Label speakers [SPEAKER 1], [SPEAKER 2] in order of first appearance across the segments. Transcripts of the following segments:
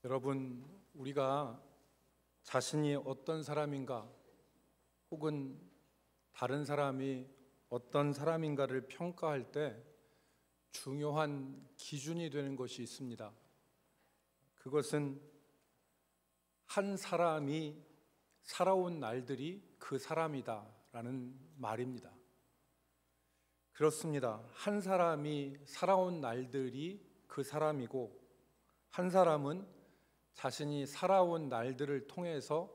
[SPEAKER 1] 여러분, 우리가 자신이 어떤 사람인가 혹은 다른 사람이 어떤 사람인가를 평가할 때 중요한 기준이 되는 것이 있습니다. 그것은 한 사람이 살아온 날들이 그 사람이다라는 말입니다. 그렇습니다. 한 사람이 살아온 날들이 그 사람이고, 한 사람은 자신이 살아온 날들을 통해서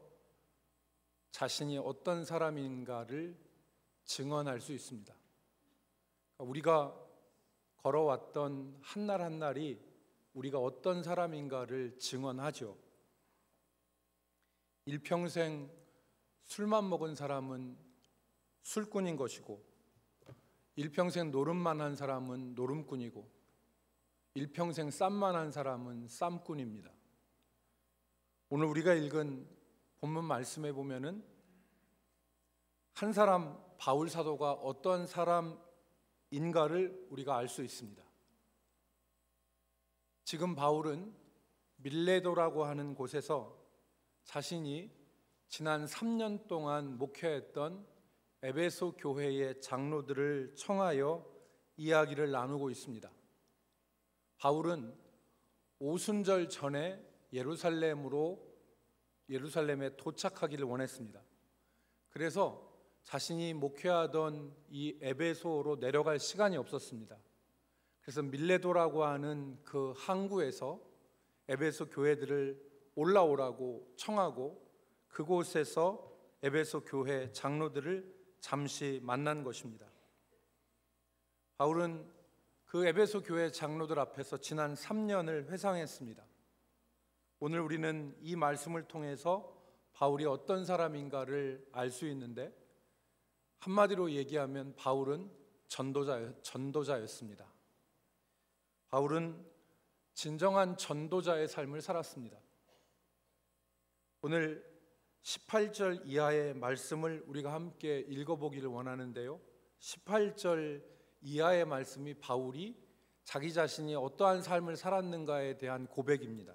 [SPEAKER 1] 자신이 어떤 사람인가를 증언할 수 있습니다. 우리가 걸어왔던 한 날 한 날이 우리가 어떤 사람인가를 증언하죠. 일평생 술만 먹은 사람은 술꾼인 것이고, 일평생 노름만 한 사람은 노름꾼이고, 일평생 쌈만 한 사람은 쌈꾼입니다. 오늘 우리가 읽은 본문 말씀에 보면은 한 사람, 바울 사도가 어떤 사람인가를 우리가 알 수 있습니다. 지금 바울은 밀레도라고 하는 곳에서 자신이 지난 3년 동안 목회했던 에베소 교회의 장로들을 청하여 이야기를 나누고 있습니다. 바울은 오순절 전에 예루살렘에 도착하기를 원했습니다. 그래서 자신이 목회하던 이 에베소로 내려갈 시간이 없었습니다. 그래서 밀레도라고 하는 그 항구에서 에베소 교회들을 올라오라고 청하고, 그곳에서 에베소 교회 장로들을 잠시 만난 것입니다. 바울은 그 에베소 교회 장로들 앞에서 지난 3년을 회상했습니다. 오늘 우리는 이 말씀을 통해서 바울이 어떤 사람인가를 알 수 있는데, 한마디로 얘기하면 바울은 전도자였습니다. 바울은 진정한 전도자의 삶을 살았습니다. 오늘 18절 이하의 말씀을 우리가 함께 읽어보기를 원하는데요, 18절 이하의 말씀이 바울이 자기 자신이 어떠한 삶을 살았는가에 대한 고백입니다.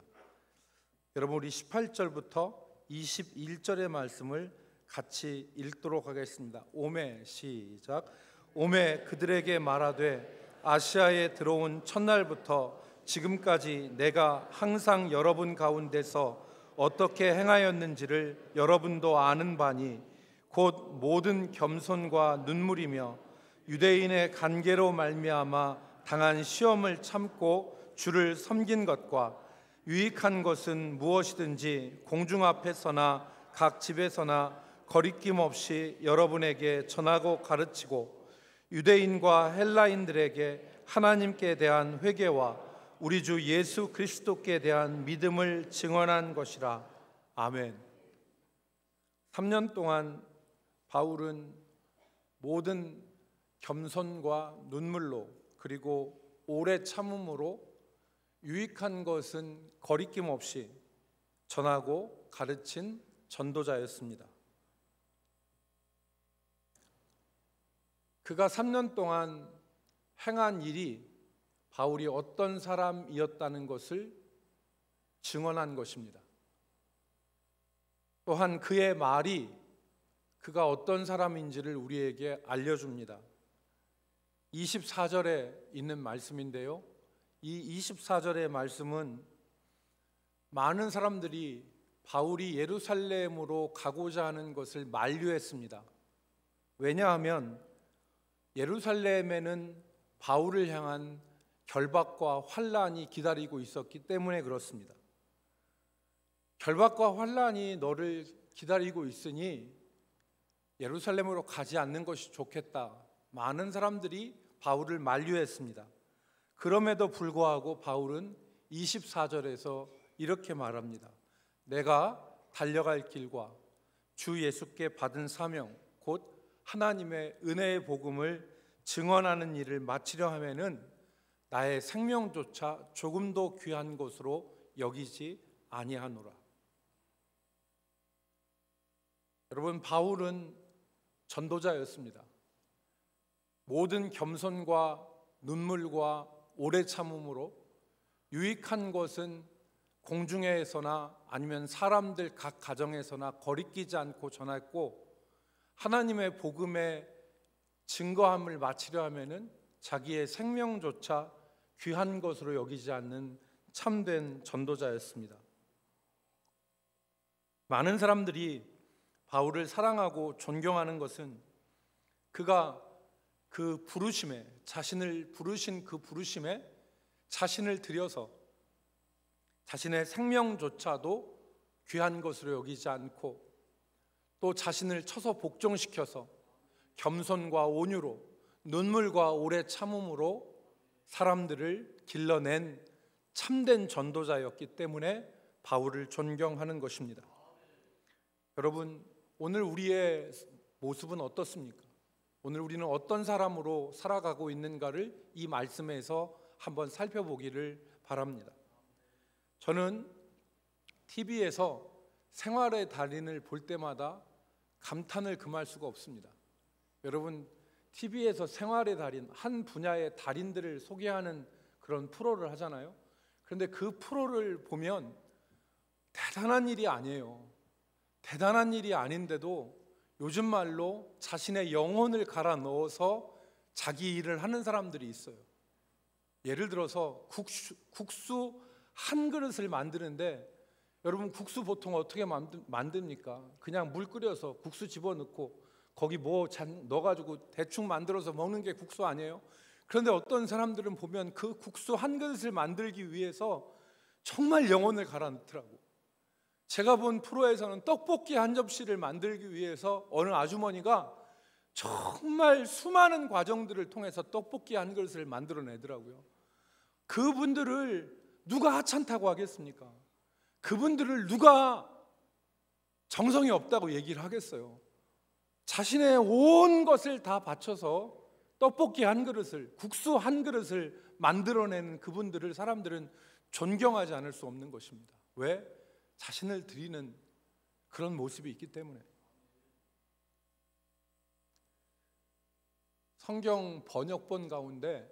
[SPEAKER 1] 여러분, 우리 18절부터 21절의 말씀을 같이 읽도록 하겠습니다. 오매, 시작. 오매 그들에게 말하되 아시아에 들어온 첫날부터 지금까지 내가 항상 여러분 가운데서 어떻게 행하였는지를 여러분도 아는 바니, 곧 모든 겸손과 눈물이며 유대인의 관계로 말미암아 당한 시험을 참고 주를 섬긴 것과 유익한 것은 무엇이든지 공중 앞에서나 각 집에서나 거리낌 없이 여러분에게 전하고 가르치고, 유대인과 헬라인들에게 하나님께 대한 회개와 우리 주 예수 그리스도께 대한 믿음을 증언한 것이라. 아멘. 3년 동안 바울은 모든 겸손과 눈물로, 그리고 오래 참음으로 유익한 것은 거리낌 없이 전하고 가르친 전도자였습니다. 그가 3년 동안 행한 일이 바울이 어떤 사람이었다는 것을 증언한 것입니다. 또한 그의 말이 그가 어떤 사람인지를 우리에게 알려줍니다. 24절에 있는 말씀인데요, 이 24절의 말씀은 많은 사람들이 바울이 예루살렘으로 가고자 하는 것을 만류했습니다. 왜냐하면 예루살렘에는 바울을 향한 결박과 환란이 기다리고 있었기 때문에 그렇습니다. 결박과 환란이 너를 기다리고 있으니 예루살렘으로 가지 않는 것이 좋겠다. 많은 사람들이 바울을 만류했습니다. 그럼에도 불구하고 바울은 24절에서 이렇게 말합니다. 내가 달려갈 길과 주 예수께 받은 사명, 곧 하나님의 은혜의 복음을 증언하는 일을 마치려 하면은 나의 생명조차 조금도 귀한 것으로 여기지 아니하노라. 여러분, 바울은 전도자였습니다. 모든 겸손과 눈물과 오래 참음으로 유익한 것은 공중에서나 아니면 사람들 각 가정에서나 거리끼지 않고 전했고, 하나님의 복음의 증거함을 마치려 하면은 자기의 생명조차 귀한 것으로 여기지 않는 참된 전도자였습니다. 많은 사람들이 바울을 사랑하고 존경하는 것은 그가 그 부르심에, 자신을 부르신 그 부르심에 자신을 들여서 자신의 생명조차도 귀한 것으로 여기지 않고, 또 자신을 쳐서 복종시켜서 겸손과 온유로 눈물과 오래 참음으로 사람들을 길러낸 참된 전도자였기 때문에 바울을 존경하는 것입니다. 여러분, 오늘 우리의 모습은 어떻습니까? 오늘 우리는 어떤 사람으로 살아가고 있는가를 이 말씀에서 한번 살펴보기를 바랍니다. 저는 TV에서 생활의 달인을 볼 때마다 감탄을 금할 수가 없습니다. 여러분, TV에서 생활의 달인, 한 분야의 달인들을 소개하는 그런 프로를 하잖아요. 그런데 그 프로를 보면 대단한 일이 아니에요. 대단한 일이 아닌데도 요즘 말로 자신의 영혼을 갈아 넣어서 자기 일을 하는 사람들이 있어요. 예를 들어서 국수 한 그릇을 만드는데, 여러분 국수 보통 어떻게 만듭니까? 그냥 물 끓여서 국수 집어넣고 거기 뭐 넣어가지고 대충 만들어서 먹는 게 국수 아니에요? 그런데 어떤 사람들은 보면 그 국수 한 그릇을 만들기 위해서 정말 영혼을 갈아 넣더라고. 제가 본 프로에서는 떡볶이 한 접시를 만들기 위해서 어느 아주머니가 정말 수많은 과정들을 통해서 떡볶이 한 그릇을 만들어내더라고요. 그분들을 누가 하찮다고 하겠습니까? 그분들을 누가 정성이 없다고 얘기를 하겠어요? 자신의 온 것을 다 바쳐서 떡볶이 한 그릇을, 국수 한 그릇을 만들어내는 그분들을 사람들은 존경하지 않을 수 없는 것입니다. 왜? 자신을 드리는 그런 모습이 있기 때문에. 성경 번역본 가운데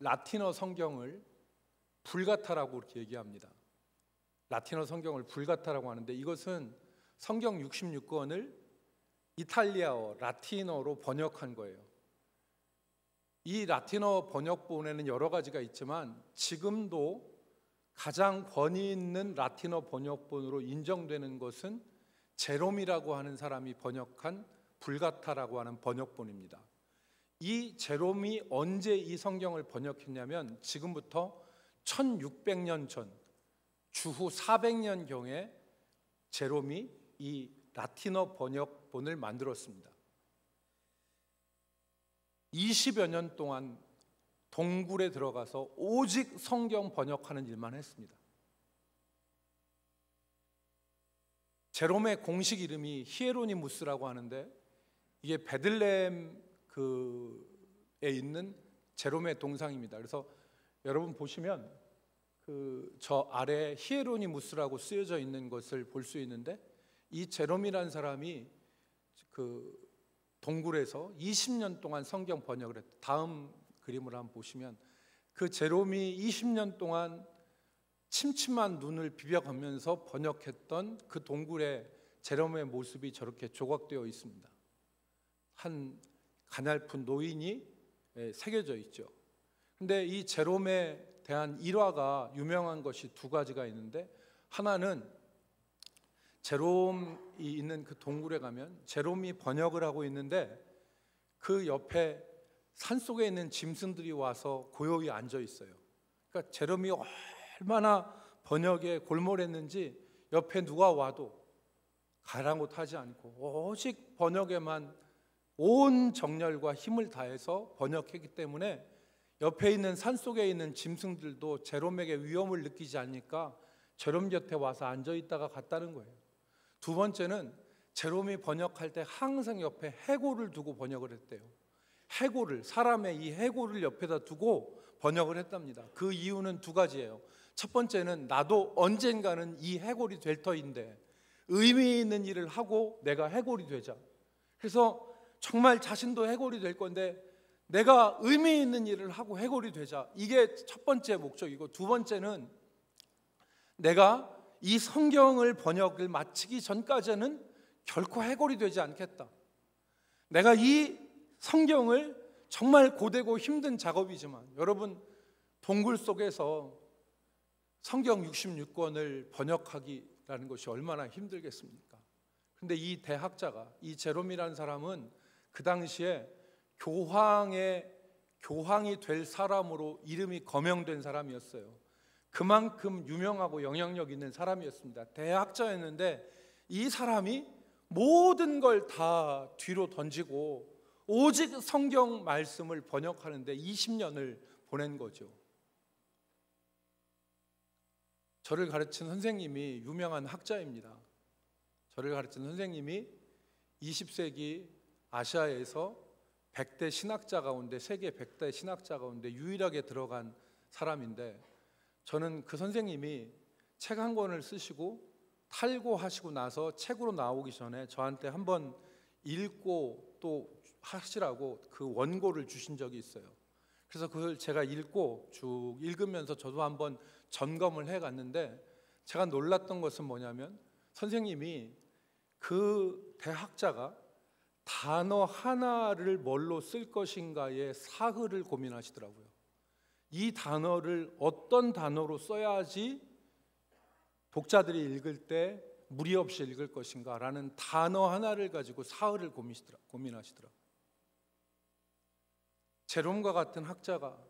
[SPEAKER 1] 라틴어 성경을 불가타라고 이렇게 얘기합니다. 라틴어 성경을 불가타라고 하는데, 이것은 성경 66권을 이탈리아어, 라틴어로 번역한 거예요. 이 라틴어 번역본에는 여러 가지가 있지만 지금도 가장 권위 있는 라틴어 번역본으로 인정되는 것은 제롬이라고 하는 사람이 번역한 불가타라고 하는 번역본입니다. 이 제롬이 언제 이 성경을 번역했냐면 지금부터 1600년 전, 주후 400년경에 제롬이 이 라틴어 번역본을 만들었습니다. 20여 년 동안 동굴에 들어가서 오직 성경 번역하는 일만 했습니다. 제롬의 공식 이름이 히에로니무스라고 하는데, 이게 베들레헴에 있는 제롬의 동상입니다. 그래서 여러분 보시면 저 아래에 히에로니무스라고 쓰여져 있는 것을 볼 수 있는데, 이 제롬이라는 사람이 동굴에서 20년 동안 성경 번역을 했다. 다음 그림을 한번 보시면 그 제롬이 20년 동안 침침한 눈을 비벼가면서 번역했던 그 동굴에 제롬의 모습이 저렇게 조각되어 있습니다. 한 가냘픈 노인이 새겨져 있죠. 근데 이 제롬에 대한 일화가 유명한 것이 두 가지가 있는데, 하나는 제롬이 있는 그 동굴에 가면 제롬이 번역을 하고 있는데 그 옆에 산속에 있는 짐승들이 와서 고요히 앉아 있어요. 그러니까 제롬이 얼마나 번역에 골몰했는지 옆에 누가 와도 가랑곳하지 않고 오직 번역에만 온 정열과 힘을 다해서 번역했기 때문에 옆에 있는 산속에 있는 짐승들도 제롬에게 위험을 느끼지 않으니까 제롬 곁에 와서 앉아 있다가 갔다는 거예요. 두 번째는 제롬이 번역할 때 항상 옆에 해골을 두고 번역을 했대요. 해골을, 사람의 이 해골을 옆에다 두고 번역을 했답니다. 그 이유는 두 가지예요. 첫 번째는 나도 언젠가는 이 해골이 될 터인데 의미 있는 일을 하고 내가 해골이 되자. 그래서 정말 자신도 해골이 될 건데 내가 의미 있는 일을 하고 해골이 되자. 이게 첫 번째 목적이고, 두 번째는 내가 이 성경을 번역을 마치기 전까지는 결코 해골이 되지 않겠다. 내가 이 성경을 정말 고되고 힘든 작업이지만, 여러분, 동굴 속에서 성경 66권을 번역하기라는 것이 얼마나 힘들겠습니까? 근데 이 대학자가, 이 제롬이라는 사람은 그 당시에 교황이 될 사람으로 이름이 거명된 사람이었어요. 그만큼 유명하고 영향력 있는 사람이었습니다. 대학자였는데 이 사람이 모든 걸 다 뒤로 던지고 오직 성경 말씀을 번역하는데 20년을 보낸 거죠. 저를 가르친 선생님이 유명한 학자입니다. 저를 가르친 선생님이 20세기 아시아에서 100대 신학자 가운데, 세계 100대 신학자 가운데 유일하게 들어간 사람인데, 저는 그 선생님이 책 한 권을 쓰시고 탈고하시고 나서 책으로 나오기 전에 저한테 한번 읽고 또 하시라고 그 원고를 주신 적이 있어요. 그래서 그걸 제가 읽고 쭉 읽으면서 저도 한번 점검을 해갔는데, 제가 놀랐던 것은 뭐냐면 선생님이 그 대학자가 단어 하나를 뭘로 쓸 것인가에 사흘을 고민하시더라고요. 이 단어를 어떤 단어로 써야지 독자들이 읽을 때 무리 없이 읽을 것인가 라는 단어 하나를 가지고 사흘을 고민하시더라고요. 제롬과 같은 학자가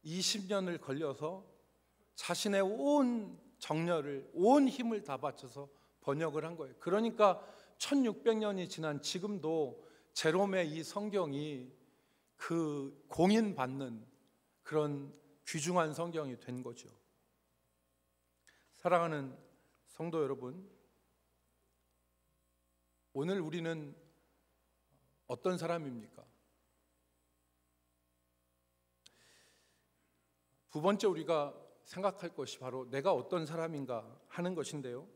[SPEAKER 1] 20년을 걸려서 자신의 온 정열을, 온 힘을 다 바쳐서 번역을 한 거예요. 그러니까 1600년이 지난 지금도 제롬의 이 성경이 그 공인받는 그런 귀중한 성경이 된 거죠. 사랑하는 성도 여러분, 오늘 우리는 어떤 사람입니까? 두 번째 우리가 생각할 것이 바로 내가 어떤 사람인가 하는 것인데요,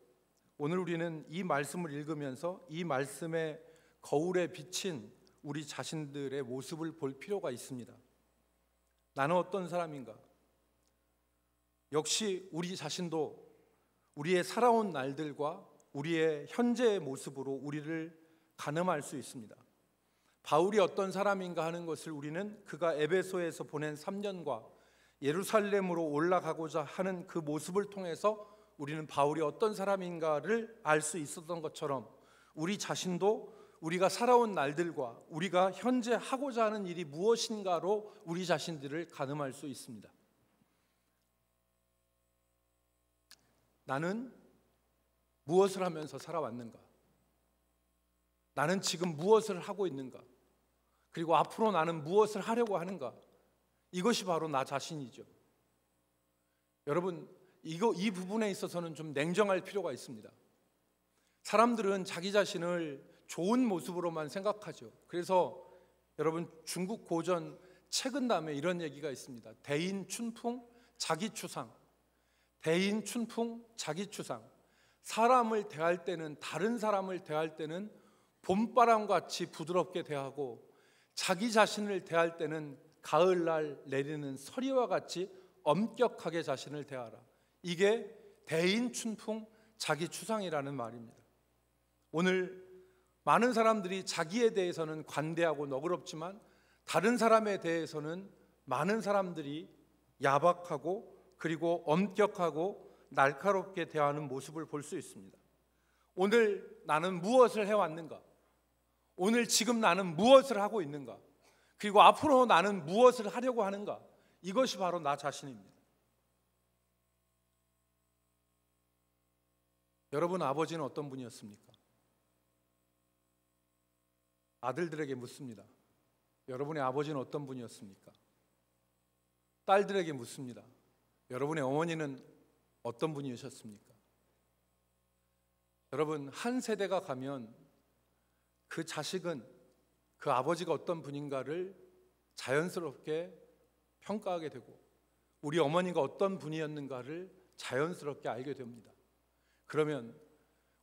[SPEAKER 1] 오늘 우리는 이 말씀을 읽으면서 이 말씀의 거울에 비친 우리 자신들의 모습을 볼 필요가 있습니다. 나는 어떤 사람인가? 역시 우리 자신도 우리의 살아온 날들과 우리의 현재의 모습으로 우리를 가늠할 수 있습니다. 바울이 어떤 사람인가 하는 것을 우리는 그가 에베소에서 보낸 3년과 예루살렘으로 올라가고자 하는 그 모습을 통해서 우리는 바울이 어떤 사람인가를 알 수 있었던 것처럼, 우리 자신도 우리가 살아온 날들과 우리가 현재 하고자 하는 일이 무엇인가로 우리 자신들을 가늠할 수 있습니다. 나는 무엇을 하면서 살아왔는가? 나는 지금 무엇을 하고 있는가? 그리고 앞으로 나는 무엇을 하려고 하는가? 이것이 바로 나 자신이죠. 여러분, 이 부분에 있어서는 좀 냉정할 필요가 있습니다. 사람들은 자기 자신을 좋은 모습으로만 생각하죠. 그래서 여러분, 중국 고전 책은 다음에 이런 얘기가 있습니다. 대인춘풍 자기추상. 대인춘풍 자기추상. 사람을 대할 때는, 다른 사람을 대할 때는 봄바람같이 부드럽게 대하고, 자기 자신을 대할 때는 가을날 내리는 서리와 같이 엄격하게 자신을 대하라. 이게 대인춘풍 자기추상이라는 말입니다. 오늘 많은 사람들이 자기에 대해서는 관대하고 너그럽지만 다른 사람에 대해서는 많은 사람들이 야박하고 그리고 엄격하고 날카롭게 대하는 모습을 볼 수 있습니다. 오늘 나는 무엇을 해왔는가? 오늘 지금 나는 무엇을 하고 있는가? 그리고 앞으로 나는 무엇을 하려고 하는가? 이것이 바로 나 자신입니다. 여러분, 아버지는 어떤 분이었습니까? 아들들에게 묻습니다. 여러분의 아버지는 어떤 분이었습니까? 딸들에게 묻습니다. 여러분의 어머니는 어떤 분이셨습니까? 여러분, 한 세대가 가면 그 자식은 그 아버지가 어떤 분인가를 자연스럽게 평가하게 되고, 우리 어머니가 어떤 분이었는가를 자연스럽게 알게 됩니다. 그러면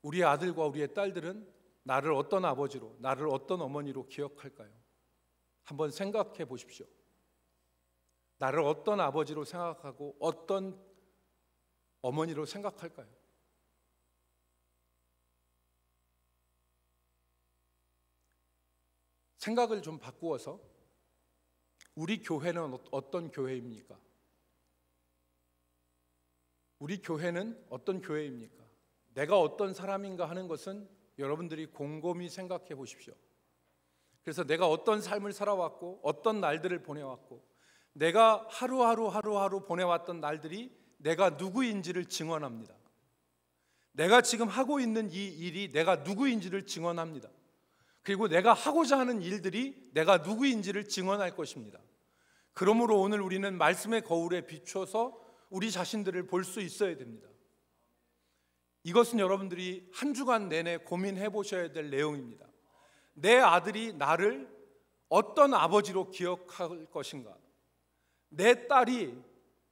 [SPEAKER 1] 우리 아들과 우리의 딸들은 나를 어떤 아버지로, 나를 어떤 어머니로 기억할까요? 한번 생각해 보십시오. 나를 어떤 아버지로 생각하고 어떤 어머니로 생각할까요? 생각을 좀 바꾸어서 우리 교회는 어떤 교회입니까? 우리 교회는 어떤 교회입니까? 내가 어떤 사람인가 하는 것은 여러분들이 곰곰이 생각해 보십시오. 그래서 내가 어떤 삶을 살아왔고 어떤 날들을 보내왔고 내가 하루하루 보내왔던 날들이 내가 누구인지를 증언합니다. 내가 지금 하고 있는 이 일이 내가 누구인지를 증언합니다. 그리고 내가 하고자 하는 일들이 내가 누구인지를 증언할 것입니다. 그러므로 오늘 우리는 말씀의 거울에 비추어서 우리 자신들을 볼 수 있어야 됩니다. 이것은 여러분들이 한 주간 내내 고민해 보셔야 될 내용입니다. 내 아들이 나를 어떤 아버지로 기억할 것인가? 내 딸이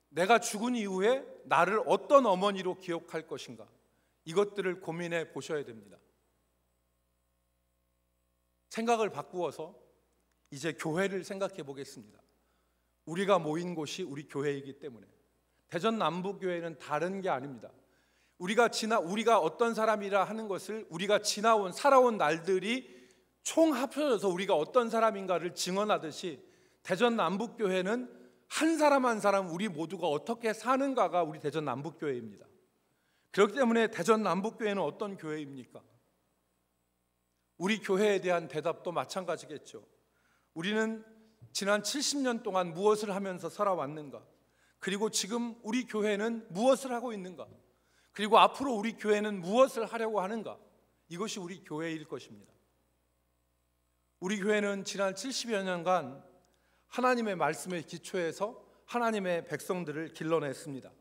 [SPEAKER 1] 내가 죽은 이후에 나를 어떤 어머니로 기억할 것인가? 이것들을 고민해 보셔야 됩니다. 생각을 바꾸어서 이제 교회를 생각해 보겠습니다. 우리가 모인 곳이 우리 교회이기 때문에 대전 남부교회는 다른 게 아닙니다. 우리가 어떤 사람이라 하는 것을 우리가 살아온 날들이 총 합쳐져서 우리가 어떤 사람인가를 증언하듯이 대전 남북교회는 한 사람 한 사람 우리 모두가 어떻게 사는가가 우리 대전 남북교회입니다. 그렇기 때문에 대전 남북교회는 어떤 교회입니까? 우리 교회에 대한 대답도 마찬가지겠죠. 우리는 지난 70년 동안 무엇을 하면서 살아왔는가? 그리고 지금 우리 교회는 무엇을 하고 있는가? 그리고 앞으로 우리 교회는 무엇을 하려고 하는가? 이것이 우리 교회일 것입니다. 우리 교회는 지난 70여 년간 하나님의 말씀에 기초해서 하나님의 백성들을 길러냈습니다.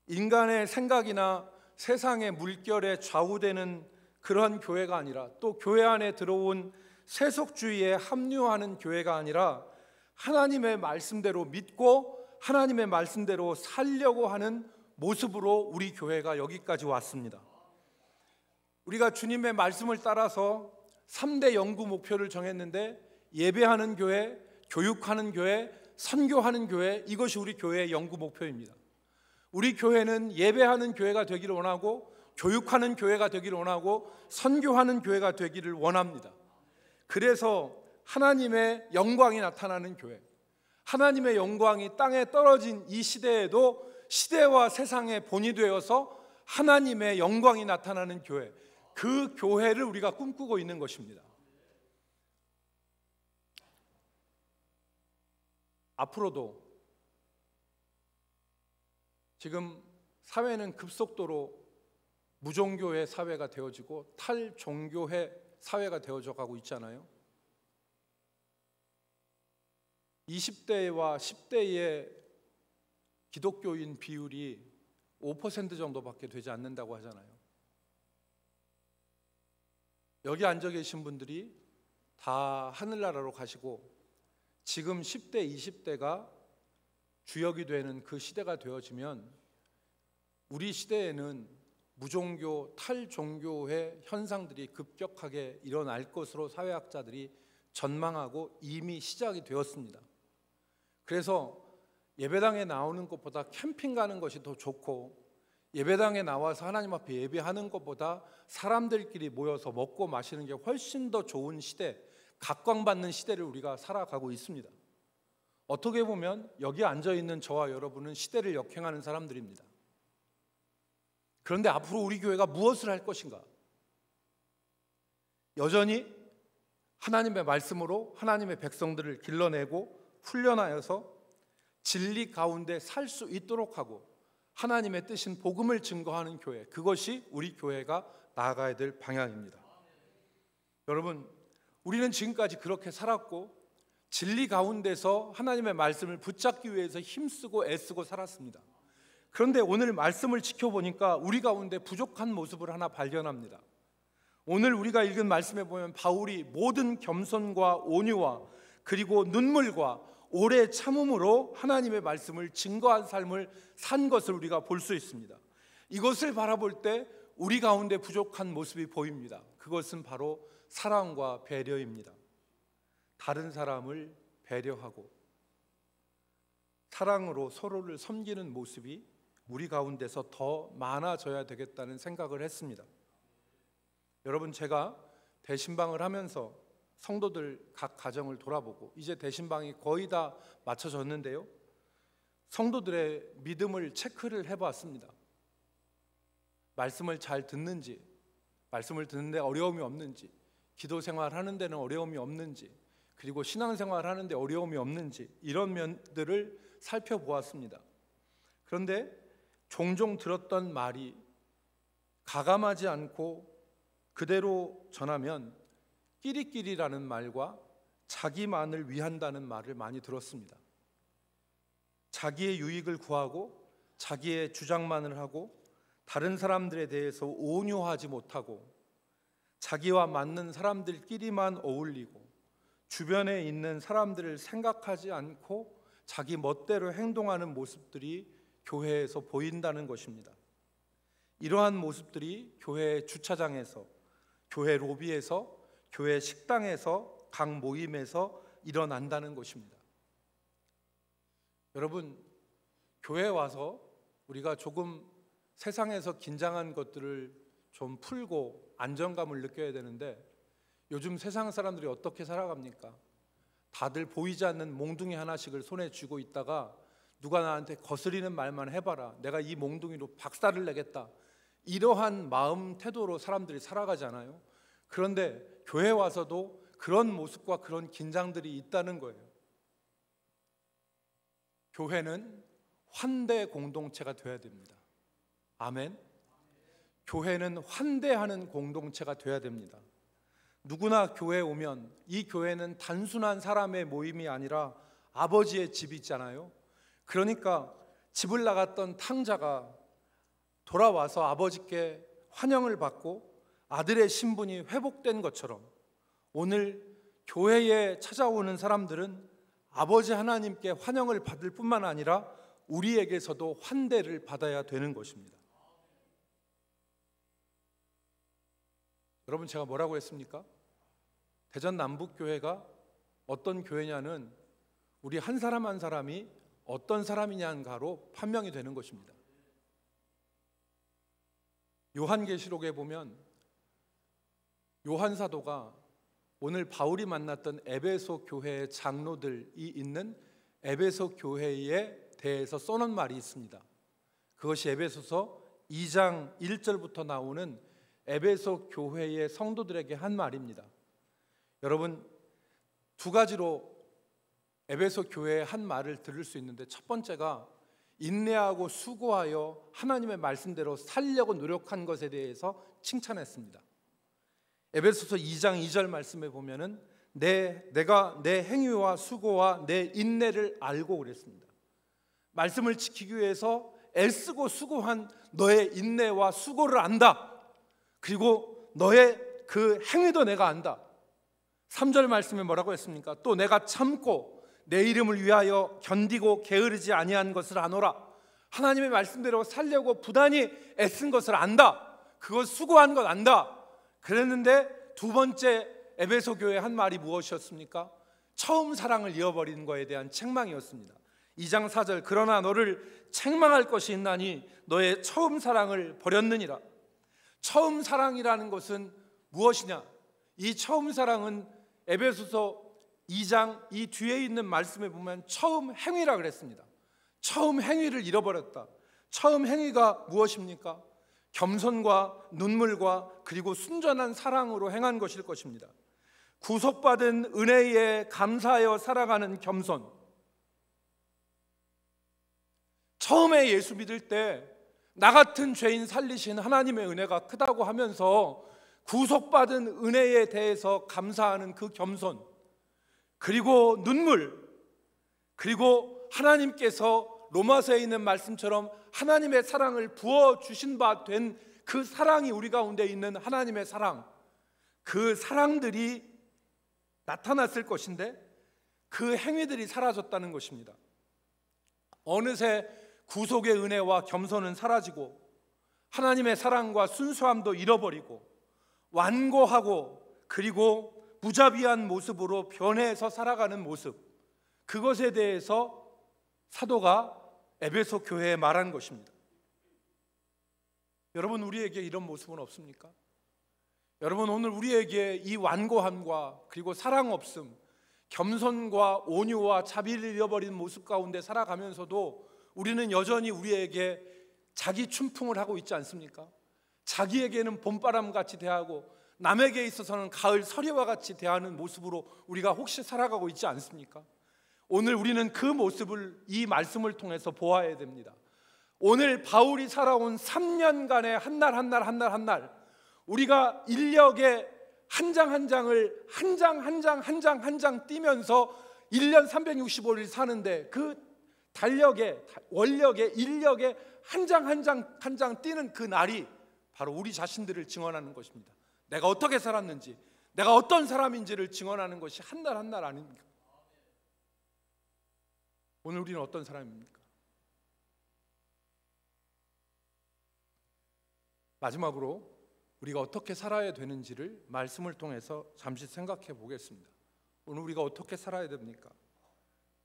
[SPEAKER 1] 인간의 생각이나 세상의 물결에 좌우되는 그러한 교회가 아니라 또 교회 안에 들어온 세속주의에 합류하는 교회가 아니라 하나님의 말씀대로 믿고 하나님의 말씀대로 살려고 하는 모습으로 우리 교회가 여기까지 왔습니다. 우리가 주님의 말씀을 따라서 3대 연구 목표를 정했는데 예배하는 교회, 교육하는 교회, 선교하는 교회, 이것이 우리 교회의 연구 목표입니다. 우리 교회는 예배하는 교회가 되기를 원하고 교육하는 교회가 되기를 원하고 선교하는 교회가 되기를 원합니다. 그래서 하나님의 영광이 나타나는 교회, 하나님의 영광이 땅에 떨어진 이 시대에도 시대와 세상의 본이 되어서 하나님의 영광이 나타나는 교회, 그 교회를 우리가 꿈꾸고 있는 것입니다. 앞으로도 지금 사회는 급속도로 무종교회 사회가 되어지고 탈종교회 사회가 되어져 가고 있잖아요. 20대와 10대의 기독교인 비율이 5% 정도밖에 되지 않는다고 하잖아요. 여기 앉아 계신 분들이 다 하늘나라로 가시고 지금 10대, 20대가 주역이 되는 그 시대가 되어지면 우리 시대에는 무종교, 탈종교의 현상들이 급격하게 일어날 것으로 사회학자들이 전망하고 이미 시작이 되었습니다. 그래서 예배당에 나오는 것보다 캠핑 가는 것이 더 좋고 예배당에 나와서 하나님 앞에 예배하는 것보다 사람들끼리 모여서 먹고 마시는 게 훨씬 더 좋은 시대, 각광받는 시대를 우리가 살아가고 있습니다. 어떻게 보면 여기 앉아있는 저와 여러분은 시대를 역행하는 사람들입니다. 그런데 앞으로 우리 교회가 무엇을 할 것인가? 여전히 하나님의 말씀으로 하나님의 백성들을 길러내고 훈련하여서 진리 가운데 살 수 있도록 하고 하나님의 뜻인 복음을 증거하는 교회, 그것이 우리 교회가 나아가야 될 방향입니다. 여러분, 우리는 지금까지 그렇게 살았고 진리 가운데서 하나님의 말씀을 붙잡기 위해서 힘쓰고 애쓰고 살았습니다. 그런데 오늘 말씀을 지켜보니까 우리 가운데 부족한 모습을 하나 발견합니다. 오늘 우리가 읽은 말씀에 보면 바울이 모든 겸손과 온유와 그리고 눈물과 오래 참음으로 하나님의 말씀을 증거한 삶을 산 것을 우리가 볼 수 있습니다. 이것을 바라볼 때 우리 가운데 부족한 모습이 보입니다. 그것은 바로 사랑과 배려입니다. 다른 사람을 배려하고 사랑으로 서로를 섬기는 모습이 우리 가운데서 더 많아져야 되겠다는 생각을 했습니다. 여러분, 제가 대신방을 하면서 성도들 각 가정을 돌아보고 이제 대신방이 거의 다 맞춰졌는데요, 성도들의 믿음을 체크를 해봤습니다. 말씀을 잘 듣는지, 말씀을 듣는데 어려움이 없는지, 기도 생활하는 데는 어려움이 없는지, 그리고 신앙생활 하는데 어려움이 없는지, 이런 면들을 살펴보았습니다. 그런데 종종 들었던 말이 가감하지 않고 그대로 전하면 끼리끼리라는 말과 자기만을 위한다는 말을 많이 들었습니다. 자기의 유익을 구하고 자기의 주장만을 하고 다른 사람들에 대해서 온유하지 못하고 자기와 맞는 사람들끼리만 어울리고 주변에 있는 사람들을 생각하지 않고 자기 멋대로 행동하는 모습들이 교회에서 보인다는 것입니다. 이러한 모습들이 교회 주차장에서, 교회 로비에서, 교회 식당에서, 각 모임에서 일어난다는 것입니다. 여러분, 교회에 와서 우리가 조금 세상에서 긴장한 것들을 좀 풀고 안정감을 느껴야 되는데, 요즘 세상 사람들이 어떻게 살아갑니까? 다들 보이지 않는 몽둥이 하나씩을 손에 쥐고 있다가 누가 나한테 거스리는 말만 해봐라, 내가 이 몽둥이로 박살을 내겠다, 이러한 마음 태도로 사람들이 살아가잖아요. 그런데 교회 와서도 그런 모습과 그런 긴장들이 있다는 거예요. 교회는 환대 공동체가 되어야 됩니다. 아멘. 교회는 환대하는 공동체가 되어야 됩니다. 누구나 교회에 오면 이 교회는 단순한 사람의 모임이 아니라 아버지의 집이 있잖아요. 그러니까 집을 나갔던 탕자가 돌아와서 아버지께 환영을 받고 아들의 신분이 회복된 것처럼, 오늘 교회에 찾아오는 사람들은 아버지 하나님께 환영을 받을 뿐만 아니라 우리에게서도 환대를 받아야 되는 것입니다. 여러분, 제가 뭐라고 했습니까? 대전 남북교회가 어떤 교회냐는 우리 한 사람 한 사람이 어떤 사람이냐가로 판명이 되는 것입니다. 요한계시록에 보면 요한 사도가 오늘 바울이 만났던 에베소 교회의 장로들이 있는 에베소 교회에 대해서 써놓은 말이 있습니다. 그것이 에베소서 2장 1절부터 나오는 에베소 교회의 성도들에게 한 말입니다. 여러분, 두 가지로 에베소 교회의 한 말을 들을 수 있는데, 첫 번째가 인내하고 수고하여 하나님의 말씀대로 살려고 노력한 것에 대해서 칭찬했습니다. 에베소서 2장 2절 말씀에 보면은 내가 내 행위와 수고와 내 인내를 알고 그랬습니다. 말씀을 지키기 위해서 애쓰고 수고한 너의 인내와 수고를 안다. 그리고 너의 그 행위도 내가 안다. 3절 말씀에 뭐라고 했습니까? 또 내가 참고 내 이름을 위하여 견디고 게으르지 아니한 것을 아노라. 하나님의 말씀대로 살려고 부단히 애쓴 것을 안다. 그것 수고한 것 안다. 그랬는데 두 번째 에베소 교회의 한 말이 무엇이었습니까? 처음 사랑을 잃어버린 것에 대한 책망이었습니다. 2장 4절, 그러나 너를 책망할 것이 있나니 너의 처음 사랑을 버렸느니라. 처음 사랑이라는 것은 무엇이냐? 이 처음 사랑은 에베소서 2장 이 뒤에 있는 말씀에 보면 처음 행위라 그랬습니다. 처음 행위를 잃어버렸다. 처음 행위가 무엇입니까? 겸손과 눈물과 그리고 순전한 사랑으로 행한 것일 것입니다. 구속받은 은혜에 감사하여 살아가는 겸손. 처음에 예수 믿을 때 나 같은 죄인 살리신 하나님의 은혜가 크다고 하면서 구속받은 은혜에 대해서 감사하는 그 겸손, 그리고 눈물, 그리고 하나님께서 로마서에 있는 말씀처럼 하나님의 사랑을 부어주신 바 된 그 사랑이 우리 가운데 있는 하나님의 사랑, 그 사랑들이 나타났을 것인데 그 행위들이 사라졌다는 것입니다. 어느새 구속의 은혜와 겸손은 사라지고 하나님의 사랑과 순수함도 잃어버리고 완고하고 그리고 무자비한 모습으로 변해서 살아가는 모습, 그것에 대해서 사도가 에베소 교회에 말한 것입니다. 여러분, 우리에게 이런 모습은 없습니까? 여러분, 오늘 우리에게 이 완고함과 그리고 사랑 없음, 겸손과 온유와 자비를 잃어버린 모습 가운데 살아가면서도 우리는 여전히 우리에게 자기 춘풍을 하고 있지 않습니까? 자기에게는 봄바람같이 대하고 남에게 있어서는 가을 서리와 같이 대하는 모습으로 우리가 혹시 살아가고 있지 않습니까? 오늘 우리는 그 모습을 이 말씀을 통해서 보아야 됩니다. 오늘 바울이 살아온 3년간의 한 날 한 날 한 날 한 날, 우리가 인력의 한 장 한 장을 한 장 한 장 한 장 한 장 띄면서 1년 365일 사는데, 그 달력의 원력의 인력의 한 장 한 장 한 장 띄는 그 날이 바로 우리 자신들을 증언하는 것입니다. 내가 어떻게 살았는지, 내가 어떤 사람인지를 증언하는 것이 한 날 한 날 아닙니까? 오늘 우리는 어떤 사람입니까? 마지막으로 우리가 어떻게 살아야 되는지를 말씀을 통해서 잠시 생각해 보겠습니다. 오늘 우리가 어떻게 살아야 됩니까?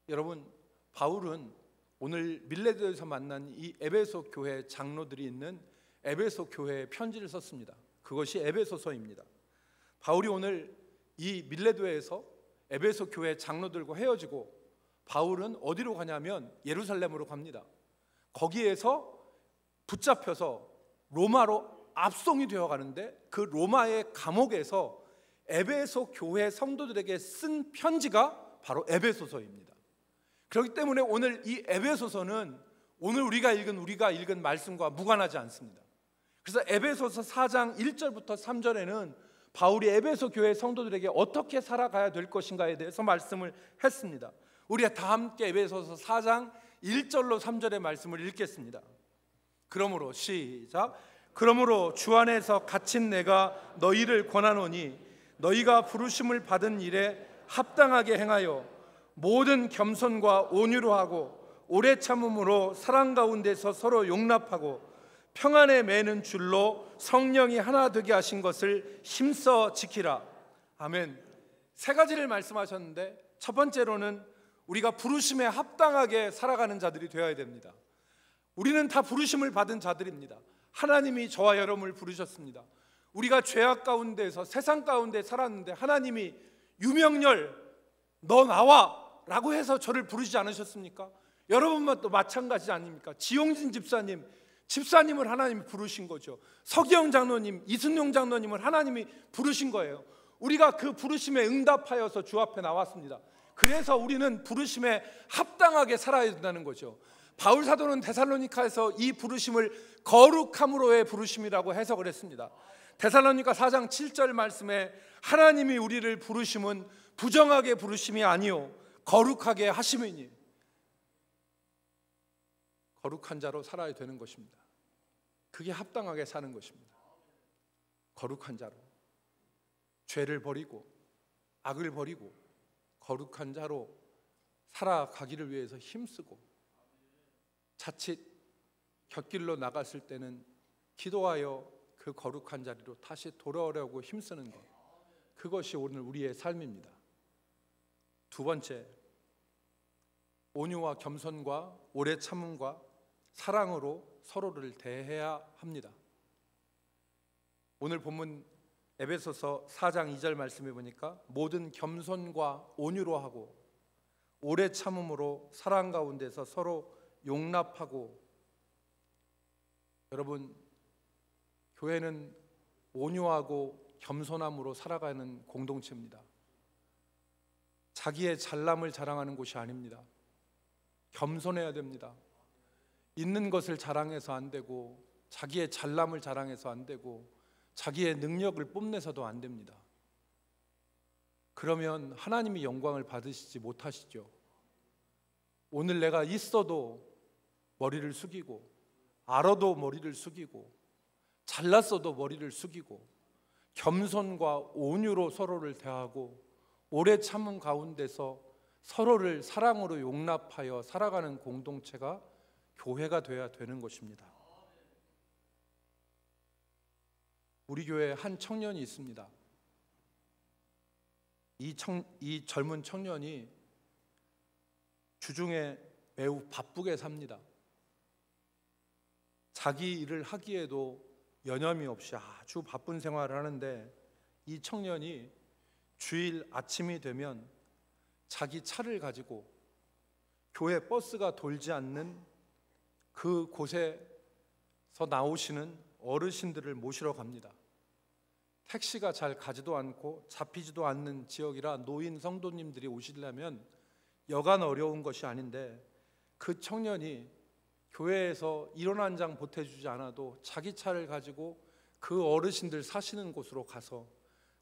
[SPEAKER 1] 여러분, 바울은 오늘 밀레도에서 만난 이 에베소 교회 장로들이 있는 에베소 교회에 편지를 썼습니다. 그것이 에베소서입니다. 바울이 오늘 이 밀레도에서 에베소 교회 장로들과 헤어지고 바울은 어디로 가냐면 예루살렘으로 갑니다. 거기에서 붙잡혀서 로마로 압송이 되어 가는데, 그 로마의 감옥에서 에베소 교회 성도들에게 쓴 편지가 바로 에베소서입니다. 그렇기 때문에 오늘 이 에베소서는 오늘 우리가 읽은 말씀과 무관하지 않습니다. 그래서 에베소서 4장 1절부터 3절에는 바울이 에베소 교회 성도들에게 어떻게 살아가야 될 것인가에 대해서 말씀을 했습니다. 우리가 다 함께 에베소서 4장 1절로 3절의 말씀을 읽겠습니다. 그러므로 시작. 그러므로 주 안에서 갇힌 내가 너희를 권하노니 너희가 부르심을 받은 일에 합당하게 행하여 모든 겸손과 온유로 하고 오래 참음으로 사랑 가운데서 서로 용납하고 평안에 매는 줄로 성령이 하나 되게 하신 것을 힘써 지키라. 아멘. 세 가지를 말씀하셨는데, 첫 번째로는 우리가 부르심에 합당하게 살아가는 자들이 되어야 됩니다. 우리는 다 부르심을 받은 자들입니다. 하나님이 저와 여러분을 부르셨습니다. 우리가 죄악 가운데서 세상 가운데 살았는데 하나님이 유명렬 너 나와 라고 해서 저를 부르지 않으셨습니까? 여러분만 또 마찬가지 아닙니까? 지용진 집사님을 하나님이 부르신 거죠. 서기영 장로님, 이순용 장로님을 하나님이 부르신 거예요. 우리가 그 부르심에 응답하여서 주 앞에 나왔습니다. 그래서 우리는 부르심에 합당하게 살아야 된다는 거죠. 바울 사도는 데살로니카에서 이 부르심을 거룩함으로의 부르심이라고 해석을 했습니다. 데살로니가 4장 7절 말씀에 하나님이 우리를 부르심은 부정하게 부르심이 아니요 거룩하게 하심이니, 거룩한 자로 살아야 되는 것입니다. 그게 합당하게 사는 것입니다. 거룩한 자로 죄를 버리고 악을 버리고 거룩한 자로 살아가기를 위해서 힘쓰고, 자칫 곁길로 나갔을 때는 기도하여 그 거룩한 자리로 다시 돌아오려고 힘쓰는 것, 그것이 오늘 우리의 삶입니다. 두 번째, 온유와 겸손과 오래 참음과 사랑으로 서로를 대해야 합니다. 오늘 본문 에베소서 4장 2절 말씀해 보니까 모든 겸손과 온유로 하고 오래 참음으로 사랑 가운데서 서로 용납하고, 여러분, 교회는 온유하고 겸손함으로 살아가는 공동체입니다. 자기의 잘남을 자랑하는 곳이 아닙니다. 겸손해야 됩니다. 있는 것을 자랑해서 안 되고, 자기의 잘남을 자랑해서 안 되고, 자기의 능력을 뽐내서도 안 됩니다. 그러면 하나님이 영광을 받으시지 못하시죠. 오늘 내가 있어도 머리를 숙이고, 알아도 머리를 숙이고, 잘났어도 머리를 숙이고, 겸손과 온유로 서로를 대하고 오래 참음 가운데서 서로를 사랑으로 용납하여 살아가는 공동체가 교회가 되어야 되는 것입니다. 우리 교회에 한 청년이 있습니다. 이 젊은 청년이 주중에 매우 바쁘게 삽니다. 자기 일을 하기에도 여념이 없이 아주 바쁜 생활을 하는데 이 청년이 주일 아침이 되면 자기 차를 가지고 교회 버스가 돌지 않는 그 곳에서 나오시는 어르신들을 모시러 갑니다. 택시가 잘 가지도 않고 잡히지도 않는 지역이라 노인 성도님들이 오시려면 여간 어려운 것이 아닌데, 그 청년이 교회에서 1원 한 장 보태주지 않아도 자기 차를 가지고 그 어르신들 사시는 곳으로 가서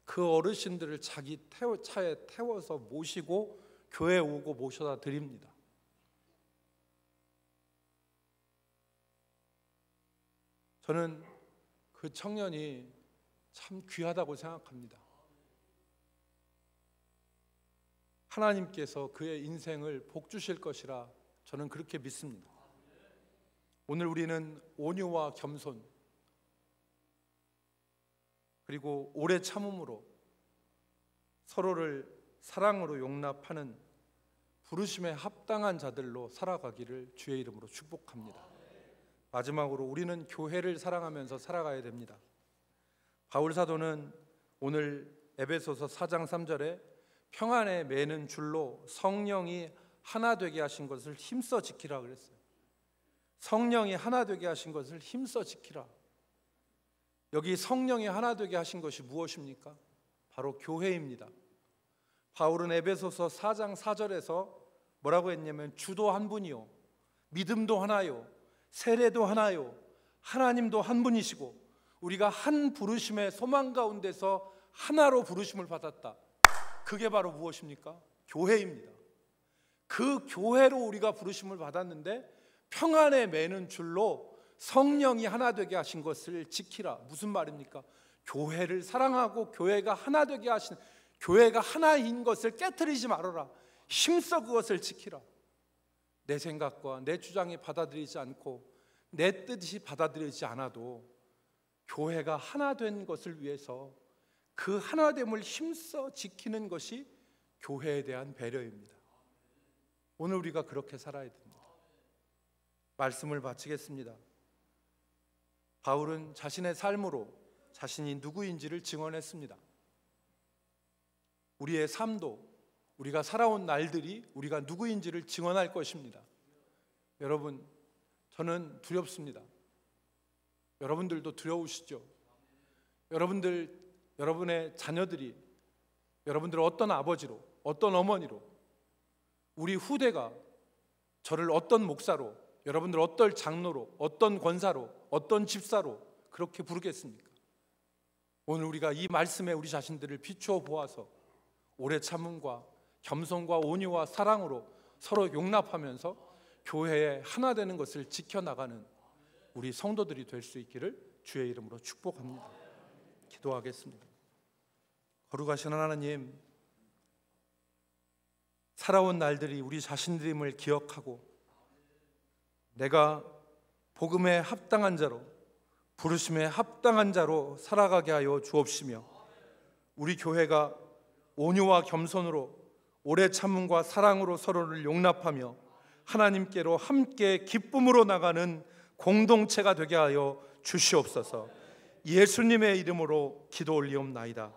[SPEAKER 1] 그 어르신들을 자기 차에 태워서 모시고 교회에 오고 모셔다 드립니다. 저는 그 청년이 참 귀하다고 생각합니다. 하나님께서 그의 인생을 복 주실 것이라 저는 그렇게 믿습니다. 오늘 우리는 온유와 겸손, 그리고 오래 참음으로 서로를 사랑으로 용납하는 부르심에 합당한 자들로 살아가기를 주의 이름으로 축복합니다. 마지막으로 우리는 교회를 사랑하면서 살아가야 됩니다. 바울 사도는 오늘 에베소서 4장 3절에 평안에 매는 줄로 성령이 하나 되게 하신 것을 힘써 지키라 그랬어요. 성령이 하나 되게 하신 것을 힘써 지키라. 여기 성령이 하나 되게 하신 것이 무엇입니까? 바로 교회입니다. 바울은 에베소서 4장 4절에서 뭐라고 했냐면, 주도 한 분이요, 믿음도 하나요, 세례도 하나요, 하나님도 한 분이시고 우리가 한 부르심의 소망 가운데서 하나로 부르심을 받았다. 그게 바로 무엇입니까? 교회입니다. 그 교회로 우리가 부르심을 받았는데 평안에 매는 줄로 성령이 하나 되게 하신 것을 지키라. 무슨 말입니까? 교회를 사랑하고 교회가 하나 되게 하신, 교회가 하나인 것을 깨트리지 말아라. 힘써 그것을 지키라. 내 생각과 내 주장이 받아들이지 않고 내 뜻이 받아들이지 않아도 교회가 하나 된 것을 위해서 그 하나됨을 힘써 지키는 것이 교회에 대한 배려입니다. 오늘 우리가 그렇게 살아야 됩니다. 말씀을 마치겠습니다. 바울은 자신의 삶으로 자신이 누구인지를 증언했습니다. 우리의 삶도, 우리가 살아온 날들이 우리가 누구인지를 증언할 것입니다. 여러분, 저는 두렵습니다. 여러분들도 두려우시죠? 여러분의 자녀들이 여러분들을 어떤 아버지로, 어떤 어머니로, 우리 후대가 저를 어떤 목사로, 여러분들 어떤 장로로, 어떤 권사로, 어떤 집사로 그렇게 부르겠습니까? 오늘 우리가 이 말씀에 우리 자신들을 비추어 보아서 오래 참음과 겸손과 온유와 사랑으로 서로 용납하면서 교회에 하나 되는 것을 지켜나가는 우리 성도들이 될 수 있기를 주의 이름으로 축복합니다. 기도하겠습니다. 거룩하신 하나님, 살아온 날들이 우리 자신들임을 기억하고 내가 복음에 합당한 자로, 부르심에 합당한 자로 살아가게 하여 주옵시며, 우리 교회가 온유와 겸손으로 오래 참음과 사랑으로 서로를 용납하며 하나님께로 함께 기쁨으로 나가는 공동체가 되게 하여 주시옵소서. 예수님의 이름으로 기도 올리옵나이다.